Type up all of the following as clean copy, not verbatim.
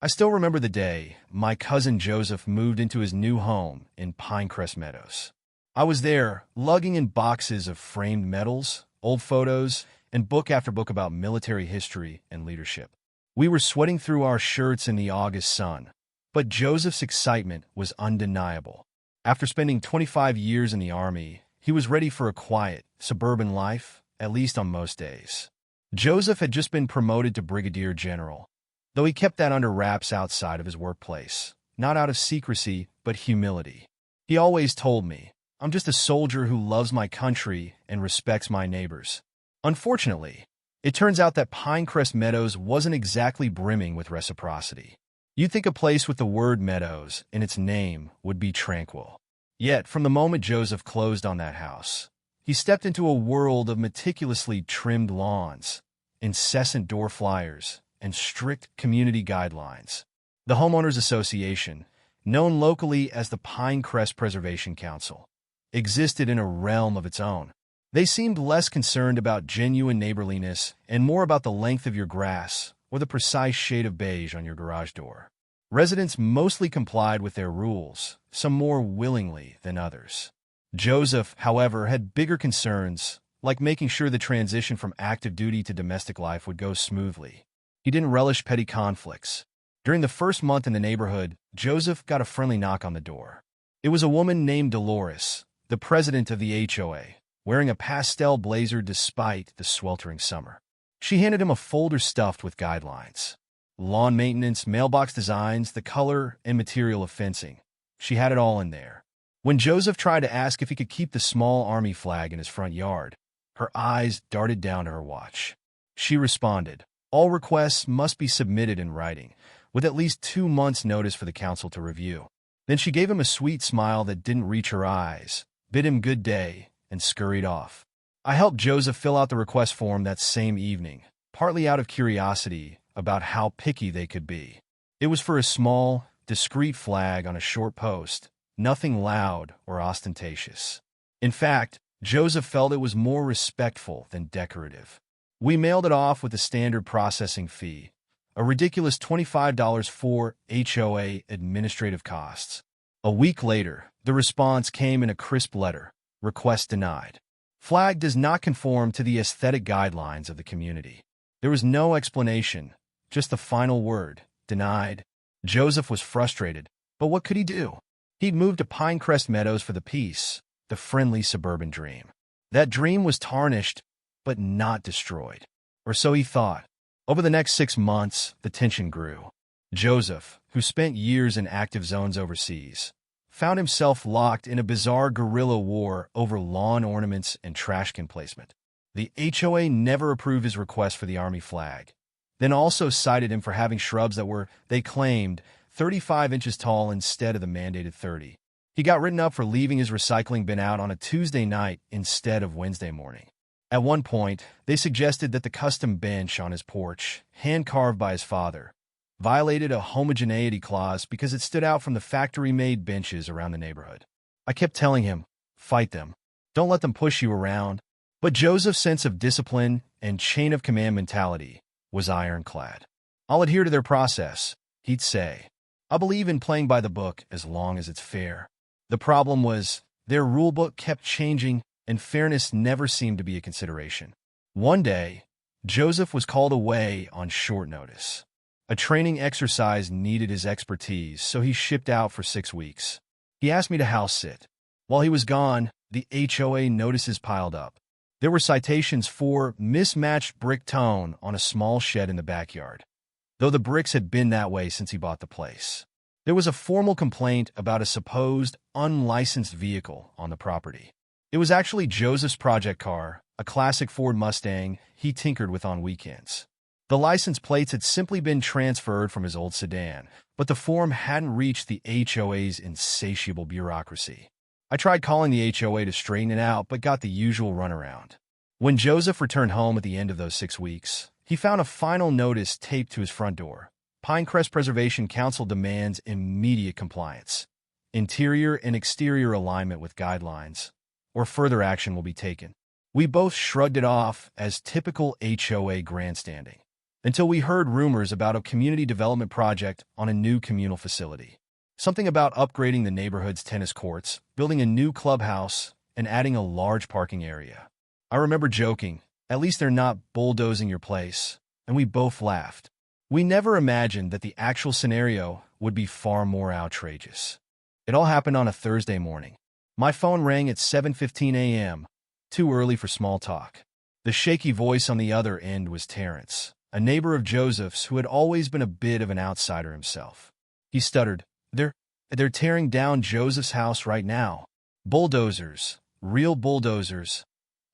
I still remember the day my cousin Joseph moved into his new home in Pinecrest Meadows. I was there, lugging in boxes of framed medals, old photos, and book after book about military history and leadership. We were sweating through our shirts in the August sun, but Joseph's excitement was undeniable. After spending 25 years in the Army, he was ready for a quiet, suburban life, at least on most days. Joseph had just been promoted to Brigadier General, though he kept that under wraps outside of his workplace, not out of secrecy, but humility. He always told me, "I'm just a soldier who loves my country and respects my neighbors." Unfortunately, it turns out that Pinecrest Meadows wasn't exactly brimming with reciprocity. You'd think a place with the word Meadows in its name would be tranquil. Yet, from the moment Joseph closed on that house, he stepped into a world of meticulously trimmed lawns, incessant door flyers, and strict community guidelines. The Homeowners Association, known locally as the Pinecrest Preservation Council, existed in a realm of its own. They seemed less concerned about genuine neighborliness and more about the length of your grass or the precise shade of beige on your garage door. Residents mostly complied with their rules, some more willingly than others. Joseph, however, had bigger concerns, like making sure the transition from active duty to domestic life would go smoothly. He didn't relish petty conflicts. During the first month in the neighborhood, Joseph got a friendly knock on the door. It was a woman named Dolores, the president of the HOA, wearing a pastel blazer despite the sweltering summer. She handed him a folder stuffed with guidelines. Lawn maintenance, mailbox designs, the color and material of fencing. She had it all in there. When Joseph tried to ask if he could keep the small Army flag in his front yard, her eyes darted down to her watch. She responded, "All requests must be submitted in writing, with at least 2 months' notice for the council to review." Then she gave him a sweet smile that didn't reach her eyes, bid him good day, and scurried off. I helped Joseph fill out the request form that same evening, partly out of curiosity about how picky they could be. It was for a small, discreet flag on a short post, nothing loud or ostentatious. In fact, Joseph felt it was more respectful than decorative. We mailed it off with the standard processing fee, a ridiculous $25 for HOA administrative costs. A week later, the response came in a crisp letter: request denied. Flag does not conform to the aesthetic guidelines of the community. There was no explanation, just the final word, denied. Joseph was frustrated, but what could he do? He'd moved to Pinecrest Meadows for the peace, the friendly suburban dream. That dream was tarnished, but not destroyed. Or so he thought. Over the next 6 months, the tension grew. Joseph, who spent years in active zones overseas, found himself locked in a bizarre guerrilla war over lawn ornaments and trash can placement. The HOA never approved his request for the Army flag, then also cited him for having shrubs that were, they claimed, 35 inches tall instead of the mandated 30. He got written up for leaving his recycling bin out on a Tuesday night instead of Wednesday morning. At one point, they suggested that the custom bench on his porch, hand-carved by his father, violated a homogeneity clause because it stood out from the factory-made benches around the neighborhood. I kept telling him, fight them. Don't let them push you around. But Joseph's sense of discipline and chain-of-command mentality was ironclad. I'll adhere to their process, he'd say. I believe in playing by the book as long as it's fair. The problem was, their rulebook kept changing, and fairness never seemed to be a consideration. One day, Joseph was called away on short notice. A training exercise needed his expertise, so he shipped out for 6 weeks. He asked me to house sit. While he was gone, the HOA notices piled up. There were citations for mismatched brick tone on a small shed in the backyard, though the bricks had been that way since he bought the place. There was a formal complaint about a supposed unlicensed vehicle on the property. It was actually Joseph's project car, a classic Ford Mustang he tinkered with on weekends. The license plates had simply been transferred from his old sedan, but the form hadn't reached the HOA's insatiable bureaucracy. I tried calling the HOA to straighten it out, but got the usual runaround. When Joseph returned home at the end of those 6 weeks, he found a final notice taped to his front door. Pinecrest Preservation Council demands immediate compliance, interior and exterior alignment with guidelines, or further action will be taken. We both shrugged it off as typical HOA grandstanding. until we heard rumors about a community development project on a new communal facility. Something about upgrading the neighborhood's tennis courts, building a new clubhouse, and adding a large parking area. I remember joking, "At least they're not bulldozing your place," and we both laughed. We never imagined that the actual scenario would be far more outrageous. It all happened on a Thursday morning. My phone rang at 7:15 a.m., too early for small talk. The shaky voice on the other end was Terrence, a neighbor of Joseph's who had always been a bit of an outsider himself. He stuttered, They're tearing down Joseph's house right now. Bulldozers, real bulldozers,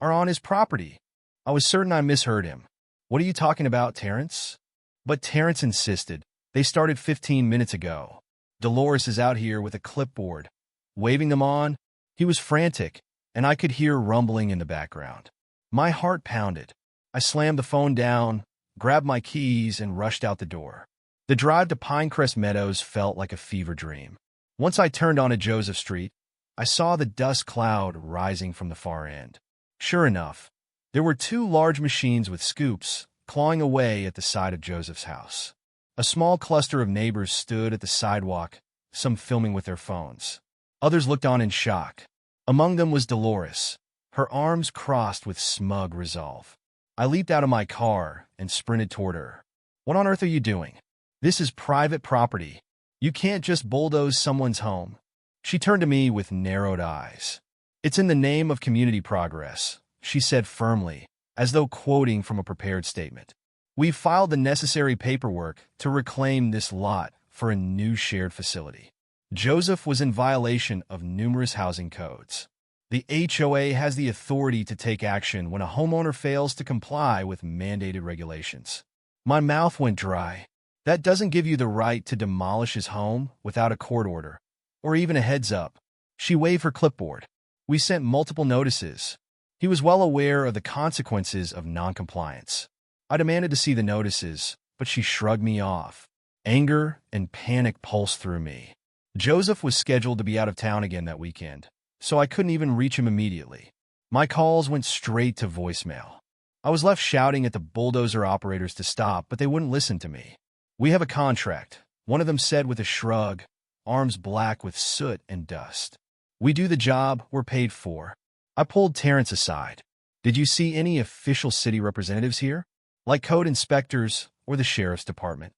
are on his property." I was certain I misheard him. "What are you talking about, Terrence?" But Terrence insisted. "They started 15 minutes ago. Dolores is out here with a clipboard, waving them on." He was frantic, and I could hear rumbling in the background. My heart pounded. I slammed the phone down, grabbed my keys, and rushed out the door. The drive to Pinecrest Meadows felt like a fever dream. Once I turned onto Joseph Street, I saw the dust cloud rising from the far end. Sure enough, there were two large machines with scoops clawing away at the side of Joseph's house. A small cluster of neighbors stood at the sidewalk, some filming with their phones. Others looked on in shock. Among them was Dolores, her arms crossed with smug resolve. I leaped out of my car and sprinted toward her. "What on earth are you doing? This is private property. You can't just bulldoze someone's home." She turned to me with narrowed eyes. "It's in the name of community progress," she said firmly, as though quoting from a prepared statement. "We've filed the necessary paperwork to reclaim this lot for a new shared facility." Joseph was in violation of numerous housing codes. The HOA has the authority to take action when a homeowner fails to comply with mandated regulations. My mouth went dry. That doesn't give you the right to demolish his home without a court order, or even a heads up. She waved her clipboard. We sent multiple notices. He was well aware of the consequences of noncompliance. I demanded to see the notices, but she shrugged me off. Anger and panic pulsed through me. Joseph was scheduled to be out of town again that weekend, so I couldn't even reach him immediately. My calls went straight to voicemail. I was left shouting at the bulldozer operators to stop, but they wouldn't listen to me. "We have a contract," one of them said with a shrug, arms black with soot and dust. "We do the job we're paid for." I pulled Terrence aside. "Did you see any official city representatives here, like code inspectors or the sheriff's department?"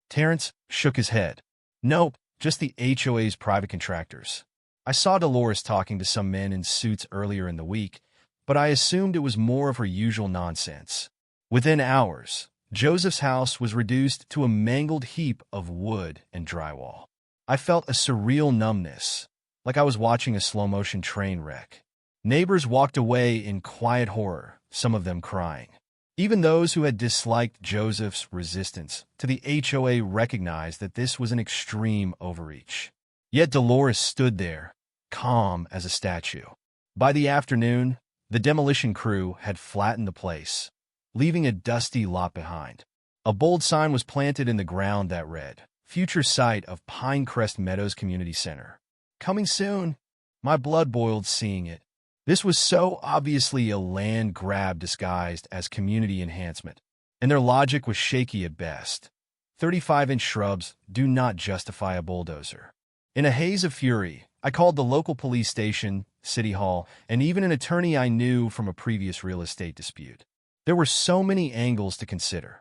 Terrence shook his head. "Nope, just the HOA's private contractors. I saw Dolores talking to some men in suits earlier in the week, but I assumed it was more of her usual nonsense." Within hours, Joseph's house was reduced to a mangled heap of wood and drywall. I felt a surreal numbness, like I was watching a slow-motion train wreck. Neighbors walked away in quiet horror, some of them crying. Even those who had disliked Joseph's resistance to the HOA recognized that this was an extreme overreach. Yet Dolores stood there, calm as a statue. By the afternoon, the demolition crew had flattened the place, leaving a dusty lot behind. A bold sign was planted in the ground that read, "Future site of Pinecrest Meadows Community Center. Coming soon." My blood boiled seeing it. This was so obviously a land grab disguised as community enhancement, and their logic was shaky at best. 35-inch shrubs do not justify a bulldozer. In a haze of fury, I called the local police station, city hall, and even an attorney I knew from a previous real estate dispute. There were so many angles to consider.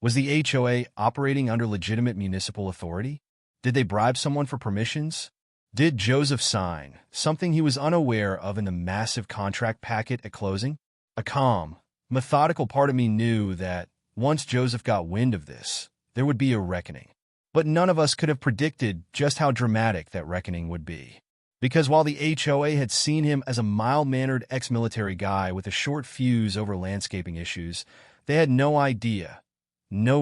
Was the HOA operating under legitimate municipal authority? Did they bribe someone for permissions? Did Joseph sign something he was unaware of in the massive contract packet at closing? A calm, methodical part of me knew that once Joseph got wind of this, there would be a reckoning. But none of us could have predicted just how dramatic that reckoning would be. Because while the HOA had seen him as a mild-mannered ex-military guy with a short fuse over landscaping issues, they had no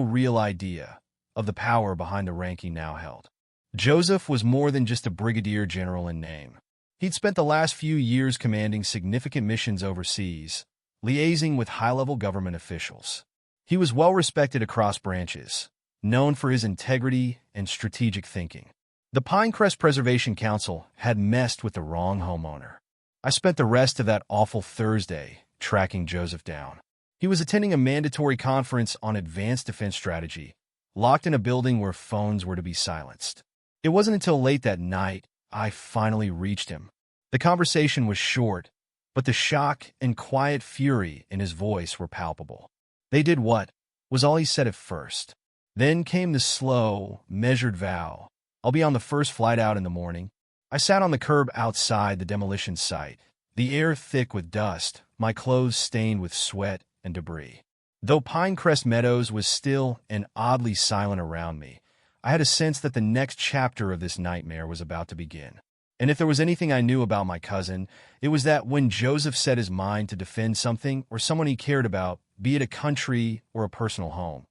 real idea, of the power behind the rank he now held. Joseph was more than just a brigadier general in name. He'd spent the last few years commanding significant missions overseas, liaising with high-level government officials. He was well-respected across branches, known for his integrity and strategic thinking. The Pinecrest Preservation Council had messed with the wrong homeowner. I spent the rest of that awful Thursday tracking Joseph down. He was attending a mandatory conference on advanced defense strategy, locked in a building where phones were to be silenced. It wasn't until late that night I finally reached him. The conversation was short, but the shock and quiet fury in his voice were palpable. "They did what?" was all he said at first. Then came the slow, measured vow. "I'll be on the first flight out in the morning." I sat on the curb outside the demolition site, the air thick with dust, my clothes stained with sweat and debris. Though Pinecrest Meadows was still and oddly silent around me, I had a sense that the next chapter of this nightmare was about to begin. And if there was anything I knew about my cousin, it was that when Joseph set his mind to defend something or someone he cared about, be it a country or a personal home,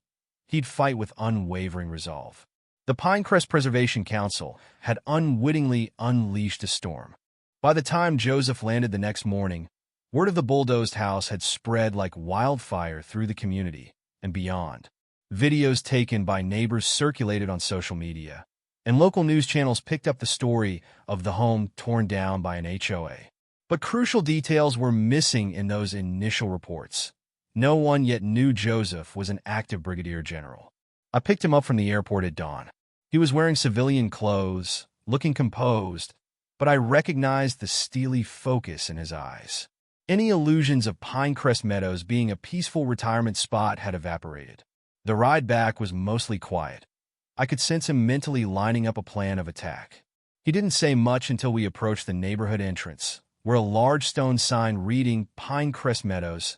he'd fight with unwavering resolve. The Pinecrest Preservation Council had unwittingly unleashed a storm. By the time Joseph landed the next morning, word of the bulldozed house had spread like wildfire through the community and beyond. Videos taken by neighbors circulated on social media, and local news channels picked up the story of the home torn down by an HOA. But crucial details were missing in those initial reports. No one yet knew Joseph was an active brigadier general. I picked him up from the airport at dawn. He was wearing civilian clothes, looking composed, but I recognized the steely focus in his eyes. Any illusions of Pinecrest Meadows being a peaceful retirement spot had evaporated. The ride back was mostly quiet. I could sense him mentally lining up a plan of attack. He didn't say much until we approached the neighborhood entrance, where a large stone sign reading Pinecrest Meadows,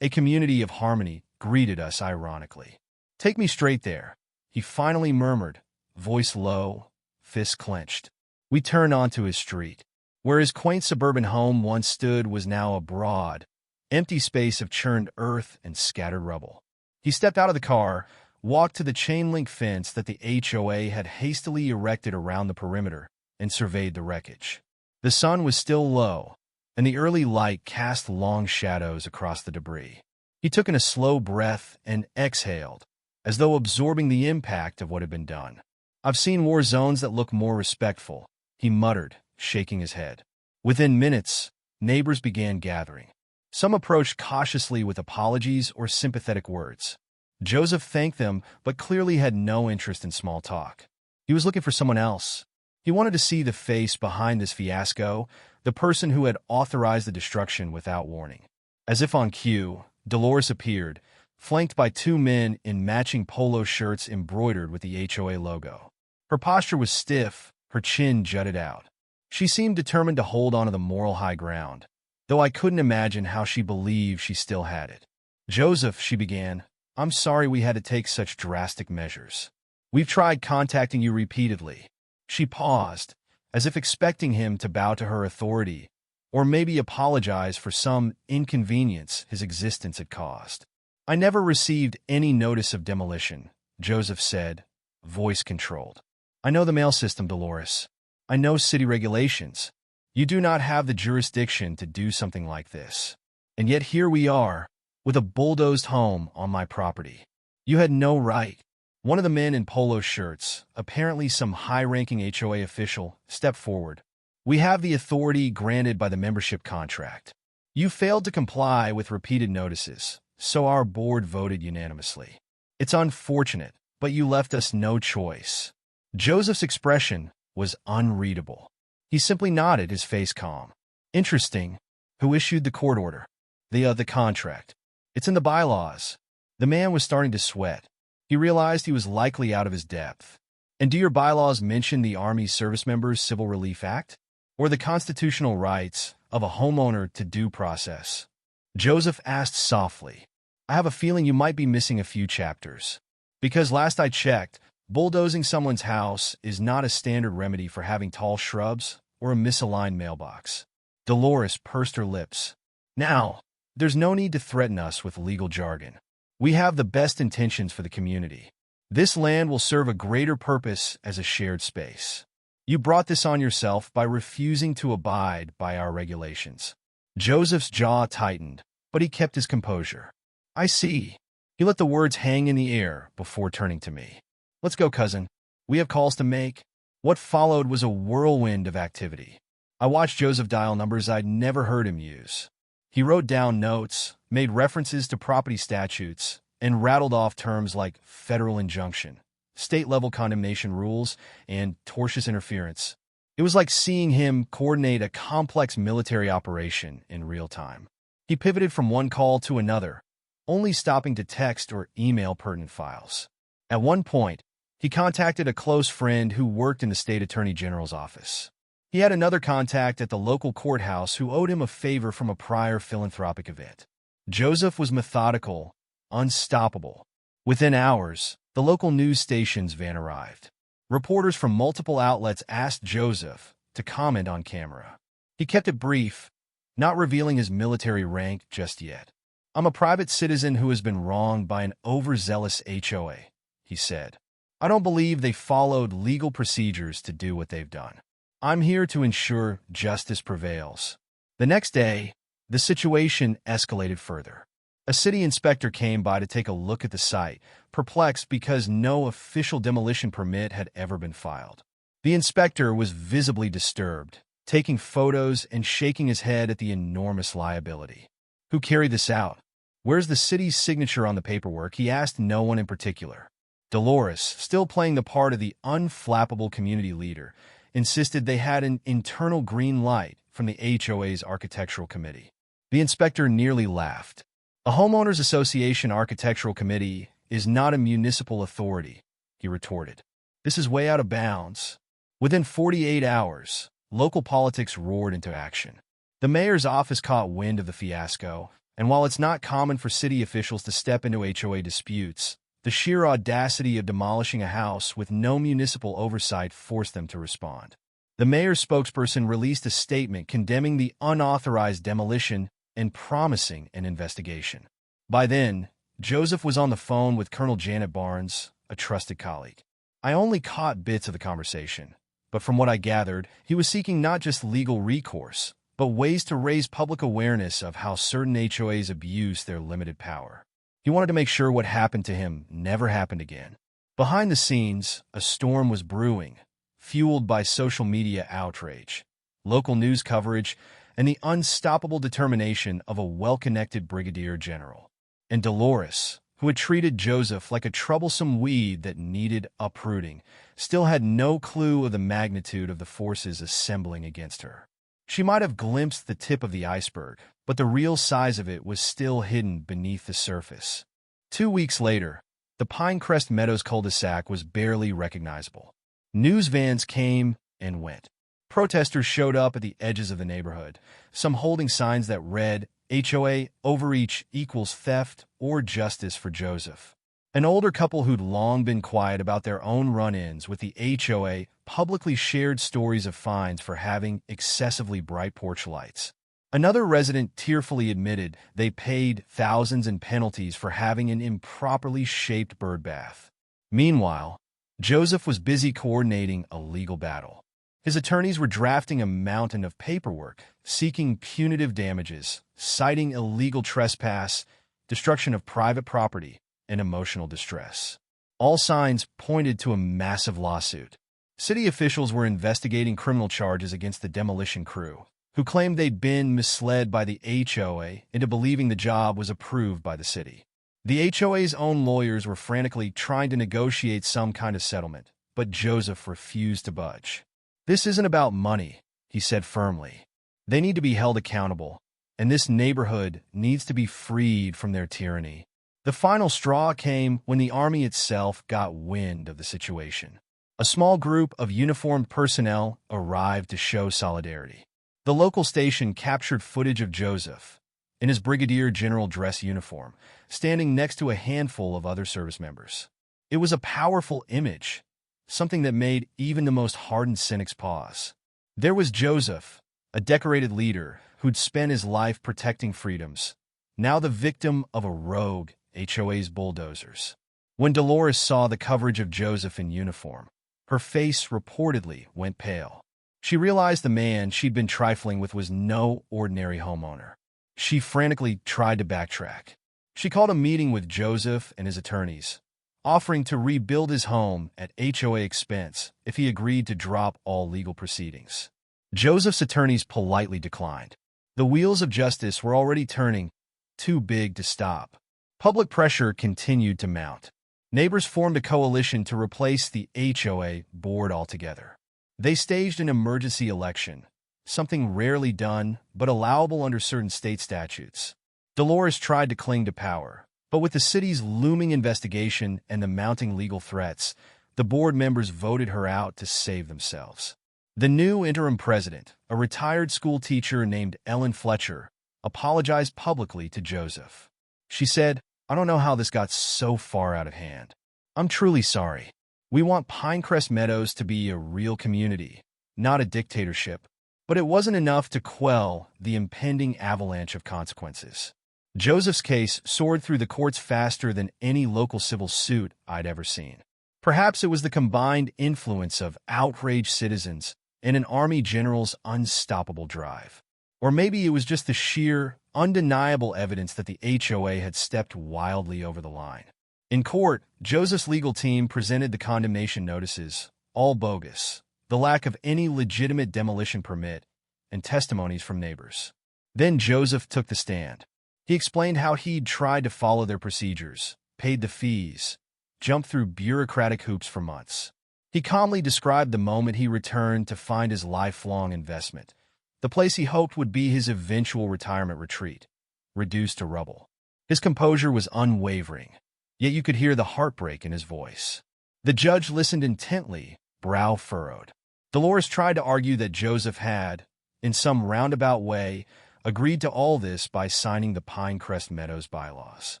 a community of harmony, greeted us ironically. "Take me straight there," he finally murmured, voice low, fists clenched. We turned onto his street. Where his quaint suburban home once stood was now a broad, empty space of churned earth and scattered rubble. He stepped out of the car, walked to the chain-link fence that the HOA had hastily erected around the perimeter, and surveyed the wreckage. The sun was still low, and the early light cast long shadows across the debris. He took in a slow breath and exhaled, as though absorbing the impact of what had been done. "I've seen war zones that look more respectful," he muttered, shaking his head. Within minutes, neighbors began gathering. Some approached cautiously with apologies or sympathetic words. Joseph thanked them, but clearly had no interest in small talk. He was looking for someone else. He wanted to see the face behind this fiasco, the person who had authorized the destruction without warning. As if on cue, Dolores appeared, flanked by two men in matching polo shirts embroidered with the HOA logo. Her posture was stiff, her chin jutted out. She seemed determined to hold onto the moral high ground, though I couldn't imagine how she believed she still had it. "Joseph," she began, "I'm sorry we had to take such drastic measures. We've tried contacting you repeatedly." She paused, as if expecting him to bow to her authority, or maybe apologize for some inconvenience his existence had caused. "I never received any notice of demolition," Joseph said, voice controlled. "I know the mail system, Dolores. I know city regulations. You do not have the jurisdiction to do something like this. And yet here we are, with a bulldozed home on my property. You had no right." One of the men in polo shirts, apparently some high-ranking HOA official, stepped forward. "We have the authority granted by the membership contract. You failed to comply with repeated notices, so our board voted unanimously. It's unfortunate, but you left us no choice." Joseph's expression was unreadable. He simply nodded, his face calm. "Interesting. Who issued the court order?" The contract. It's in the bylaws." The man was starting to sweat. He realized he was likely out of his depth. "And do your bylaws mention the Army Service Members Civil Relief Act? Or the constitutional rights of a homeowner to due process?" Joseph asked softly. "I have a feeling you might be missing a few chapters. Because last I checked, bulldozing someone's house is not a standard remedy for having tall shrubs or a misaligned mailbox." Dolores pursed her lips. "Now, there's no need to threaten us with legal jargon. We have the best intentions for the community. This land will serve a greater purpose as a shared space. You brought this on yourself by refusing to abide by our regulations." Joseph's jaw tightened, but he kept his composure. "I see." He let the words hang in the air before turning to me. "Let's go, cousin. We have calls to make." What followed was a whirlwind of activity. I watched Joseph dial numbers I'd never heard him use. He wrote down notes, made references to property statutes, and rattled off terms like federal injunction, state-level condemnation rules, and tortious interference. It was like seeing him coordinate a complex military operation in real time. He pivoted from one call to another, only stopping to text or email pertinent files. At one point, he contacted a close friend who worked in the state attorney general's office. He had another contact at the local courthouse who owed him a favor from a prior philanthropic event. Joseph was methodical, unstoppable. Within hours, the local news station's van arrived. Reporters from multiple outlets asked Joseph to comment on camera. He kept it brief, not revealing his military rank just yet. "I'm a private citizen who has been wronged by an overzealous HOA," he said. "I don't believe they followed legal procedures to do what they've done. I'm here to ensure justice prevails." The next day, the situation escalated further. A city inspector came by to take a look at the site, perplexed because no official demolition permit had ever been filed. The inspector was visibly disturbed, taking photos and shaking his head at the enormous liability. "Who carried this out? Where's the city's signature on the paperwork?" He asked no one in particular. Dolores, still playing the part of the unflappable community leader, insisted they had an internal green light from the HOA's architectural committee. The inspector nearly laughed. "A homeowners association architectural committee is not a municipal authority," he retorted. "This is way out of bounds." Within 48 hours, local politics roared into action. The mayor's office caught wind of the fiasco, and while it's not common for city officials to step into HOA disputes, the sheer audacity of demolishing a house with no municipal oversight forced them to respond. The mayor's spokesperson released a statement condemning the unauthorized demolition and promising an investigation. By then, Joseph was on the phone with Colonel Janet Barnes, a trusted colleague. "I only caught bits of the conversation, but from what I gathered, he was seeking not just legal recourse, but ways to raise public awareness of how certain HOAs abuse their limited power. He wanted to make sure what happened to him never happened again." Behind the scenes, a storm was brewing, fueled by social media outrage, local news coverage, and the unstoppable determination of a well-connected brigadier general. And Dolores, who had treated Joseph like a troublesome weed that needed uprooting, still had no clue of the magnitude of the forces assembling against her. She might have glimpsed the tip of the iceberg, but the real size of it was still hidden beneath the surface. 2 weeks later, the Pinecrest Meadows cul-de-sac was barely recognizable. News vans came and went. Protesters showed up at the edges of the neighborhood, some holding signs that read, "HOA overreach equals theft or justice for Joseph." An older couple who'd long been quiet about their own run-ins with the HOA publicly shared stories of fines for having excessively bright porch lights. Another resident tearfully admitted they paid thousands in penalties for having an improperly shaped bird bath. Meanwhile, Joseph was busy coordinating a legal battle. His attorneys were drafting a mountain of paperwork, seeking punitive damages, citing illegal trespass, destruction of private property, and emotional distress. All signs pointed to a massive lawsuit. City officials were investigating criminal charges against the demolition crew, who claimed they'd been misled by the HOA into believing the job was approved by the city. The HOA's own lawyers were frantically trying to negotiate some kind of settlement, but Joseph refused to budge. "This isn't about money," he said firmly. "They need to be held accountable, and this neighborhood needs to be freed from their tyranny." The final straw came when the army itself got wind of the situation. A small group of uniformed personnel arrived to show solidarity. The local station captured footage of Joseph, in his Brigadier General dress uniform, standing next to a handful of other service members. It was a powerful image, something that made even the most hardened cynics pause. There was Joseph, a decorated leader who'd spent his life protecting freedoms, now the victim of a rogue HOA's bulldozers. When Dolores saw the coverage of Joseph in uniform, her face reportedly went pale. She realized the man she'd been trifling with was no ordinary homeowner. She frantically tried to backtrack. She called a meeting with Joseph and his attorneys, offering to rebuild his home at HOA expense if he agreed to drop all legal proceedings. Joseph's attorneys politely declined. The wheels of justice were already turning, too big to stop. Public pressure continued to mount. Neighbors formed a coalition to replace the HOA board altogether. They staged an emergency election, something rarely done but allowable under certain state statutes. Dolores tried to cling to power, but with the city's looming investigation and the mounting legal threats, the board members voted her out to save themselves. The new interim president, a retired school teacher named Ellen Fletcher, apologized publicly to Joseph. She said, "I don't know how this got so far out of hand. I'm truly sorry. We want Pinecrest Meadows to be a real community, not a dictatorship." But it wasn't enough to quell the impending avalanche of consequences. Joseph's case soared through the courts faster than any local civil suit I'd ever seen. Perhaps it was the combined influence of outraged citizens and an army general's unstoppable drive. Or maybe it was just the sheer, undeniable evidence that the HOA had stepped wildly over the line. In court, Joseph's legal team presented the condemnation notices, all bogus, the lack of any legitimate demolition permit, and testimonies from neighbors. Then Joseph took the stand. He explained how he'd tried to follow their procedures, paid the fees, jumped through bureaucratic hoops for months. He calmly described the moment he returned to find his lifelong investment, the place he hoped would be his eventual retirement retreat, reduced to rubble. His composure was unwavering, yet you could hear the heartbreak in his voice. The judge listened intently, brow furrowed. Dolores tried to argue that Joseph had, in some roundabout way, agreed to all this by signing the Pinecrest Meadows bylaws.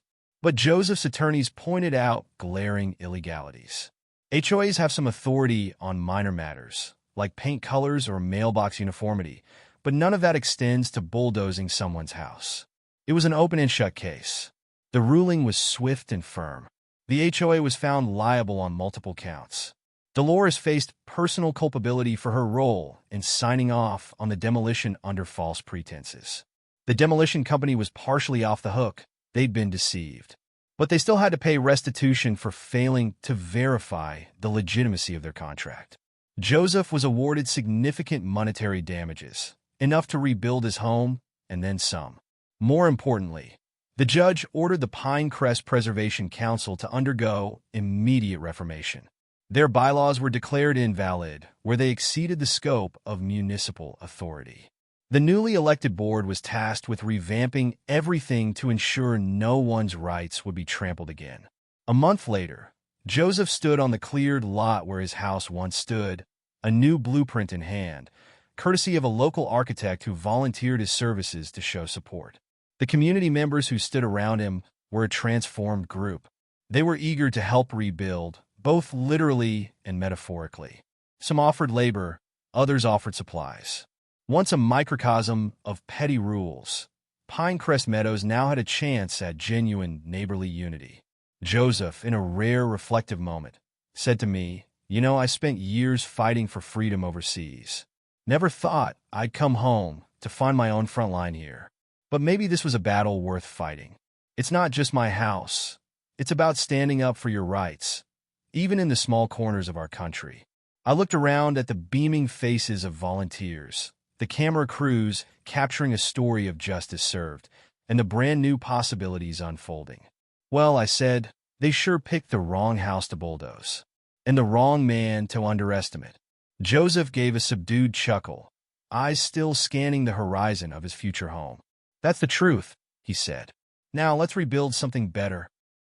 But Joseph's attorneys pointed out glaring illegalities. HOAs have some authority on minor matters, like paint colors or mailbox uniformity, but none of that extends to bulldozing someone's house. It was an open and shut case. The ruling was swift and firm. The HOA was found liable on multiple counts. Dolores faced personal culpability for her role in signing off on the demolition under false pretenses. The demolition company was partially off the hook. They'd been deceived. But they still had to pay restitution for failing to verify the legitimacy of their contract. Joseph was awarded significant monetary damages, enough to rebuild his home, and then some. More importantly, the judge ordered the Pinecrest Preservation Council to undergo immediate reformation. Their bylaws were declared invalid, where they exceeded the scope of municipal authority. The newly elected board was tasked with revamping everything to ensure no one's rights would be trampled again. A month later, Joseph stood on the cleared lot where his house once stood, a new blueprint in hand, courtesy of a local architect who volunteered his services to show support. The community members who stood around him were a transformed group. They were eager to help rebuild, both literally and metaphorically. Some offered labor, others offered supplies. Once a microcosm of petty rules, Pinecrest Meadows now had a chance at genuine neighborly unity. Joseph, in a rare reflective moment, said to me, "You know, I spent years fighting for freedom overseas. Never thought I'd come home to find my own front line here. But maybe this was a battle worth fighting. It's not just my house. It's about standing up for your rights, even in the small corners of our country." I looked around at the beaming faces of volunteers, the camera crews capturing a story of justice served, and the brand new possibilities unfolding. "Well," I said, "they sure picked the wrong house to bulldoze, and the wrong man to underestimate." Joseph gave a subdued chuckle, eyes still scanning the horizon of his future home. "That's the truth," he said. "Now let's rebuild something better,